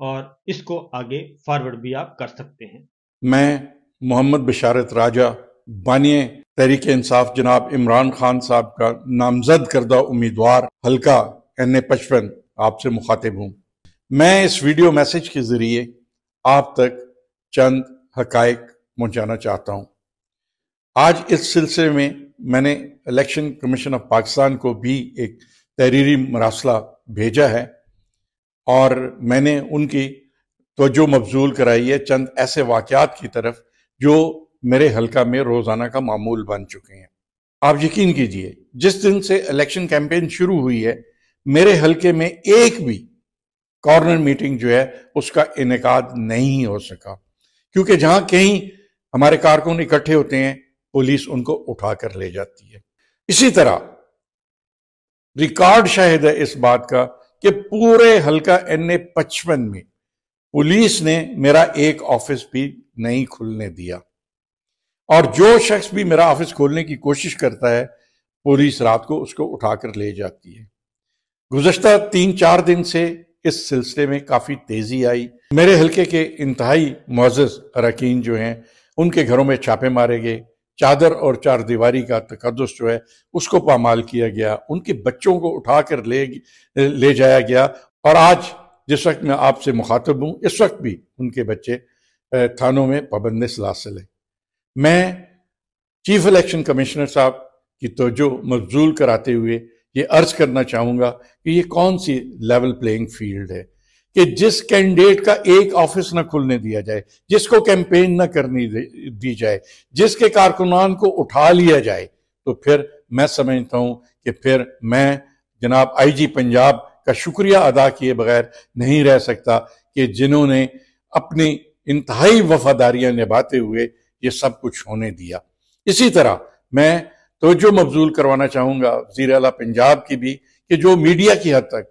اور اس کو آگے فارورڈ بھی آپ کر سکتے ہیں۔ میں محمد بشارت راجہ بانی تحریک انصاف جناب عمران خان صاحب کا نامزد کردہ امیدوار حلقہ N55 آپ سے مخاطب ہوں۔ میں اس ویڈیو میسج کے ذریعے آپ تک چند حقائق پہنچانا چاہتا ہوں۔ آج اس سلسلے میں نے الیکشن کمیشن آف پاکستان کو بھی ایک تحریری مراسلہ بھیجا ہے اور میں نے ان کی توجہ مبذول کرائی ہے چند ایسے واقعات کی طرف جو میرے حلقہ میں روزانہ کا معمول بن چکے ہیں۔ آپ یقین کیجئے جس دن سے الیکشن کیمپین شروع ہوئی ہے میرے حلقے میں ایک بھی کارنر میٹنگ جو ہے اس کا انعقاد نہیں ہو سکا، کیونکہ جہاں کہیں ہمارے کارکن اکٹھے ہوتے ہیں پولیس ان کو اٹھا کر لے جاتی ہے۔ اسی طرح ریکارڈ شاہد ہے اس بات کا کہ پورے حلقہ N55 میں پولیس نے میرا ایک آفس بھی نہیں کھلنے دیا، اور جو شخص بھی میرا آفس کھولنے کی کوشش کرتا ہے پولیس رات کو اس کو اٹھا کر لے جاتی ہے۔ گزشتہ 3-4 دن سے اس سلسلے میں کافی تیزی آئی۔ میرے حلقے کے انتہائی معزز اراکین جو ہیں ان کے گھروں میں چھاپے مارے گئے، چادر اور چار دیواری کا تقدس جو ہے اس کو پامال کیا گیا، ان کے بچوں کو اٹھا کر لے جایا گیا، اور آج جس وقت میں آپ سے مخاطب ہوں اس وقت بھی ان کے بچے تھانوں میں پابند سلاسل ہیں۔ میں چیف الیکشن کمشنر صاحب کی توجہ مبذول کراتے ہوئے یہ عرض کرنا چاہوں گا کہ یہ کون سی لیول پلینگ فیلڈ ہے کہ جس کینڈیڈیٹ کا ایک آفس نہ کھلنے دیا جائے، جس کو کیمپین نہ کرنی دی جائے، جس کے کارکنان کو اٹھا لیا جائے، تو پھر میں سمجھتا ہوں کہ پھر میں جناب IG پنجاب کا شکریہ ادا کیے بغیر نہیں رہ سکتا کہ جنہوں نے اپنی انتہائی وفاداریاں نبھاتے ہوئے یہ سب کچھ ہونے دیا۔ اسی طرح میں توجہ مبذول کروانا چاہوں گا وزیر اعلیٰ پنجاب کی بھی کہ جو میڈیا کی حد تک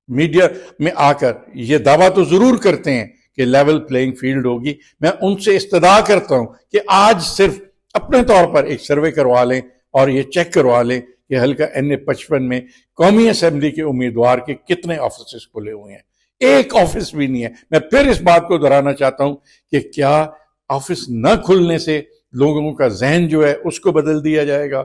میڈیا میں آ کر یہ دعویٰ تو ضرور کرتے ہیں کہ لیول پلینگ فیلڈ ہوگی، میں ان سے استدعا کرتا ہوں کہ آج صرف اپنے طور پر ایک سروے کروا لیں اور یہ چیک کروا لیں کہ حلقہ N55 میں قومی اسمبلی کے امیدوار کے کتنے آفیسز کھلے ہوئے ہیں۔ ایک آفس بھی نہیں ہے۔ میں پھر اس بات کو دہرانا چاہتا ہوں کہ کیا آفس نہ کھلنے سے لوگوں کا ذہن جو ہے اس کو بدل دیا جائے گا؟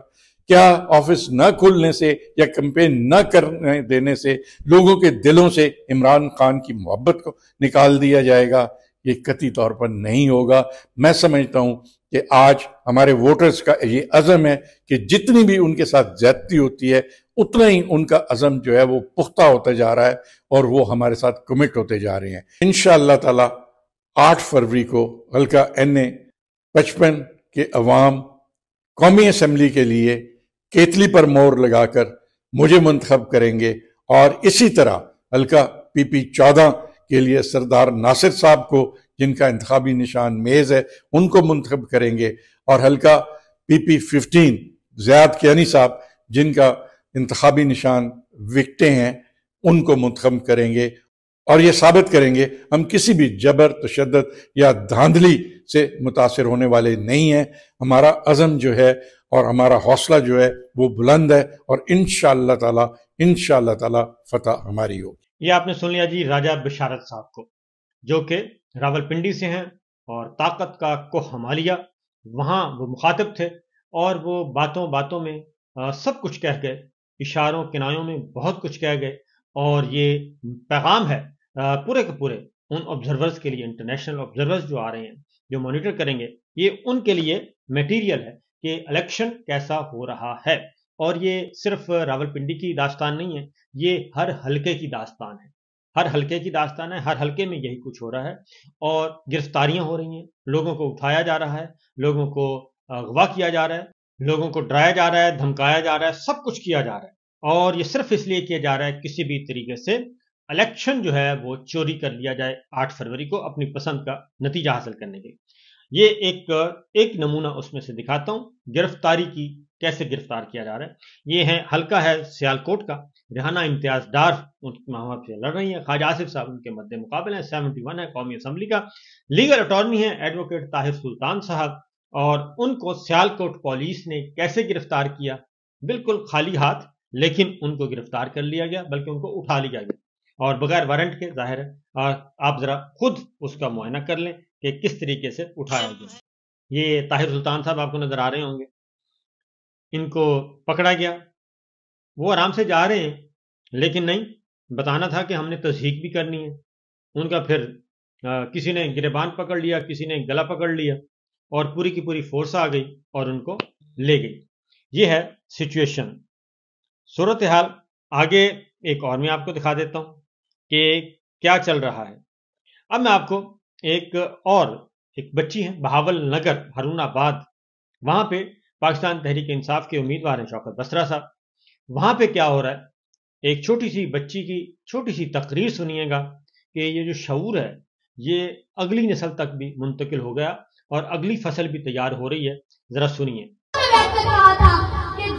کیا آفس نہ کھلنے سے یا کیمپین نہ کرنے دینے سے لوگوں کے دلوں سے عمران خان کی محبت کو نکال دیا جائے گا؟ یہ قطعی طور پر نہیں ہوگا۔ میں سمجھتا ہوں کہ آج ہمارے ووٹرز کا یہ عزم ہے کہ جتنی بھی ان کے ساتھ زیادتی ہوتی ہے اتنا ہی ان کا عزم جو ہے وہ پختہ ہوتا جا رہا ہے اور وہ ہمارے ساتھ کمٹ ہوتے جا رہے ہیں۔ انشاءاللہ تعالی 8 فروری کو حلقہ N55 کے عوام قومی اسمبلی کے لیے کیتلی پر مور لگا کر مجھے منتخب کریں گے، اور اسی طرح حلقہ PP 14 کے لیے سردار ناصر صاحب کو جن کا انتخابی نشان میز ہے ان کو منتخب کریں گے، اور حلقہ PP 15 زیاد کیانی صاحب جن کا انتخابی نشان وکٹیں ہیں ان کو منتخب کریں گے، اور یہ ثابت کریں گے ہم کسی بھی جبر، تشدد یا دھاندلی سے متاثر ہونے والے نہیں ہیں۔ ہمارا عزم جو ہے اور ہمارا حوصلہ جو ہے وہ بلند ہے، اور انشاءاللہ تعالی فتح ہماری ہوگی۔ یہ آپ نے سن لیا جی راجہ بشارت صاحب کو، جو کہ راولپنڈی سے ہیں اور طاقت کا کوہ ہمالیہ، وہاں وہ مخاطب تھے اور وہ باتوں باتوں میں سب کچھ کہہ گئے، اشاروں کنایوں میں بہت کچھ کہہ گئے، اور یہ پیغام ہے پورے کے پورے ان آبزرورز کے لیے، انٹرنیشنل آبزرورز جو آ رہے ہیں، جو مانیٹر کریں گے، یہ ان کے لیے میٹیریل ہے کہ الیکشن کیسا ہو رہا ہے۔ اور یہ صرف راولپنڈی کی داستان نہیں ہے، یہ ہر حلقے کی داستان ہے، ہر حلقے کی داستان ہے، ہر حلقے میں یہی کچھ ہو رہا ہے، اور گرفتاریاں ہو رہی ہیں، لوگوں کو اٹھایا جا رہا ہے، لوگوں کو اغوا کیا جا رہا ہے، لوگوں کو ڈرایا جا رہا ہے، دھمکایا جا رہا ہے، سب کچھ کیا جا رہا ہے، اور یہ صرف اس لیے کیا جا رہا ہے کسی بھی طریقے سے الیکشن جو ہے وہ چوری کر لیا جائے 8 فروری کو اپنی پسند کا نتیجہ حاصل کرنے کے لیے۔ یہ ایک نمونہ اس میں سے دکھاتا ہوں گرفتاری کی، کیسے گرفتار کیا جا رہا ہے۔ یہ حلقہ ہے سیالکوٹ کا، ریحانہ امتیاز ڈار وہاں سے لڑ رہی ہیں، خواجہ آصف صاحب ان کے مد مقابل ہیں، 71 ہے قومی اسمبلی کا، لیگل اٹارنی ہے ایڈوکیٹ طاہر سلطان صاحب، اور ان کو سیالکوٹ پولیس نے کیسے گرفتار کیا؟ بالکل خالی ہاتھ، لیکن ان کو گرفتار کر لیا گیا، بلکہ ان کو اٹھا لیا گیا۔ اور بغیر وارنٹ کے ظاہر ہے آپ ذرا خود اس کا معائنہ کر لیں کہ کس طریقے سے اٹھایا گیا۔ یہ طاہر سلطان صاحب آپ کو نظر آ رہے ہوں گے، ان کو پکڑا گیا، وہ آرام سے جا رہے ہیں، لیکن نہیں، بتانا تھا کہ ہم نے تصحیق بھی کرنی ہے۔ ان کا پھر کسی نے گریبان پکڑ لیا، کسی نے گلا پکڑ لیا، اور پوری کی پوری فورس آ گئی اور ان کو لے گئی۔ یہ ہے سچویشن۔ صورتحال آگے ایک اور میں آپ کو دکھا دیتا ہوں کہ کیا چل رہا ہے۔ اب میں آپ کو ایک بچی ہے بہاول نگر ہارون آباد، وہاں پہ پاکستان تحریک انصاف کے امیدوار ہیں شوکت بسرا صاحب، وہاں پہ کیا ہو رہا ہے، ایک چھوٹی سی بچی کی چھوٹی سی تقریر سنیے گا کہ یہ جو شعور ہے یہ اگلی نسل تک بھی منتقل ہو گیا اور اگلی فصل بھی تیار ہو رہی ہے، ذرا سنیے۔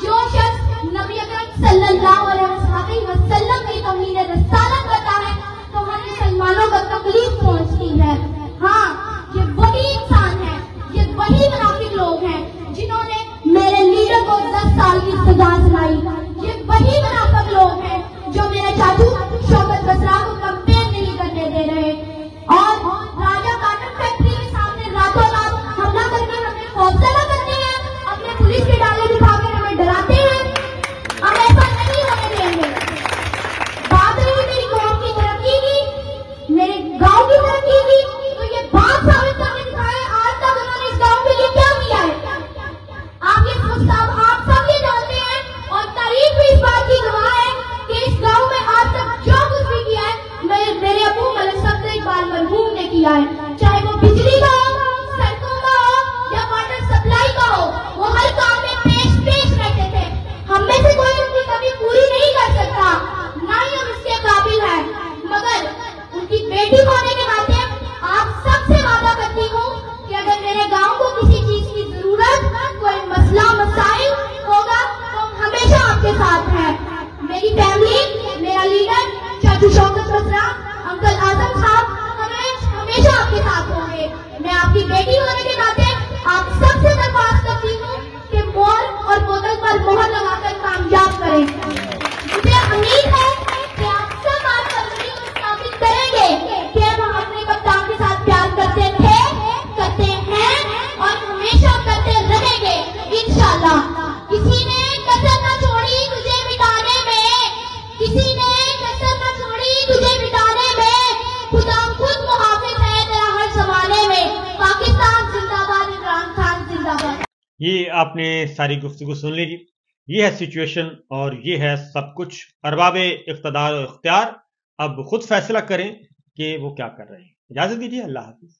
جو شخص نبی اکرم صلی اللہ علیہ وسلم کی توہین رسالت کرتا ہے تو ہم مسلمانوں کو تکلیف پہنچتی ہے۔ ہاں، یہ وہی انسان ہے، یہ وہی منافق لوگ ہیں جنہوں نے میرے لیڈر کو 10 سال کی سزا سنائی۔ یہ وہی منافق لوگ ہیں جو میرے چاچو شوکت بسرا کو کمپین نہیں کرنے دے رہے اور راجہ کاٹن فیکٹری کے سامنے راتوں رات حملہ کر کے ہمیں خوفزدہ کرتے ہیں، اپنے پولیس کے ڈالے دکھا کر ہمیں ڈراتے ہیں۔ ہم ایسا نہیں ہونے دیں گے۔ بات رہی میری قوم کی ترقی کی، میرے گاؤں کی ترقی کی، تو یہ بات ثابت کرنے دکھائے آج تک انہوں نے اس گاؤں کے لیے کیا کیا ہے۔ آپ سب یہ جانتے ہیں اور تاریخ بھی اس بات کی گواہ ہے کہ اس گاؤں میں آج تک جو کچھ بھی کیا ہے میرے ابو ملک صاحب اقبال مرحوم نے کیا ہے، چاہے وہ بجلی کا ہو، سڑکوں کا ہو یا واٹر سپلائی کا ہو، وہ ہر کام میں پیش رہتے تھے۔ ہم میں سے کوئی ان کی کمی پوری نہیں کر سکتا، نہ ہی ہم اس کے قابل ہیں، مگر ان کی بیٹی ہونے کے ناطے آپ سب سے وعدہ کرتی ہوں کہ اگر میرے گاؤں کو کسی چیز کی ضرورت، کوئی مسئلہ مسائل ہوگا تو ہم ہمیشہ آپ کے ساتھ ہیں۔ میری فیملی، میرا لیڈر چاچو شوکت بسرا، انکل اعظم صاحب ہمیشہ آپ کے ساتھ ہوں گے۔ میں آپ کی بیٹی ہونے کے ناطے آپ سب سے درخواست کرتی ہوں کہ مور اور بوتل پر مہر لگا کر کامیاب کریں۔ مجھے امید ہے کہ آپ سب آج کل کو ثابت کریں گے کہ ہم اپنے کپتان کے ساتھ پیار کرتے تھے، کرتے ہیں اور ہمیشہ کرتے رہیں گے انشاءاللہ۔ کسی نے کسر نہ چھوڑی تجھے مٹانے میں، کسی نے کسر نہ چھوڑی تجھے مٹانے میں، خدا خود محافظ ہے تیرا ہر زمانے میں۔ پاکستان زندہ باد، عمران خان زندہ باد۔ یہ آپ نے ساری گفتگو سن لی، یہ ہے سچویشن اور یہ ہے سب کچھ۔ ارباب اقتدار و اختیار اب خود فیصلہ کریں کہ وہ کیا کر رہے ہیں۔ اجازت دیجیے، اللہ حافظ۔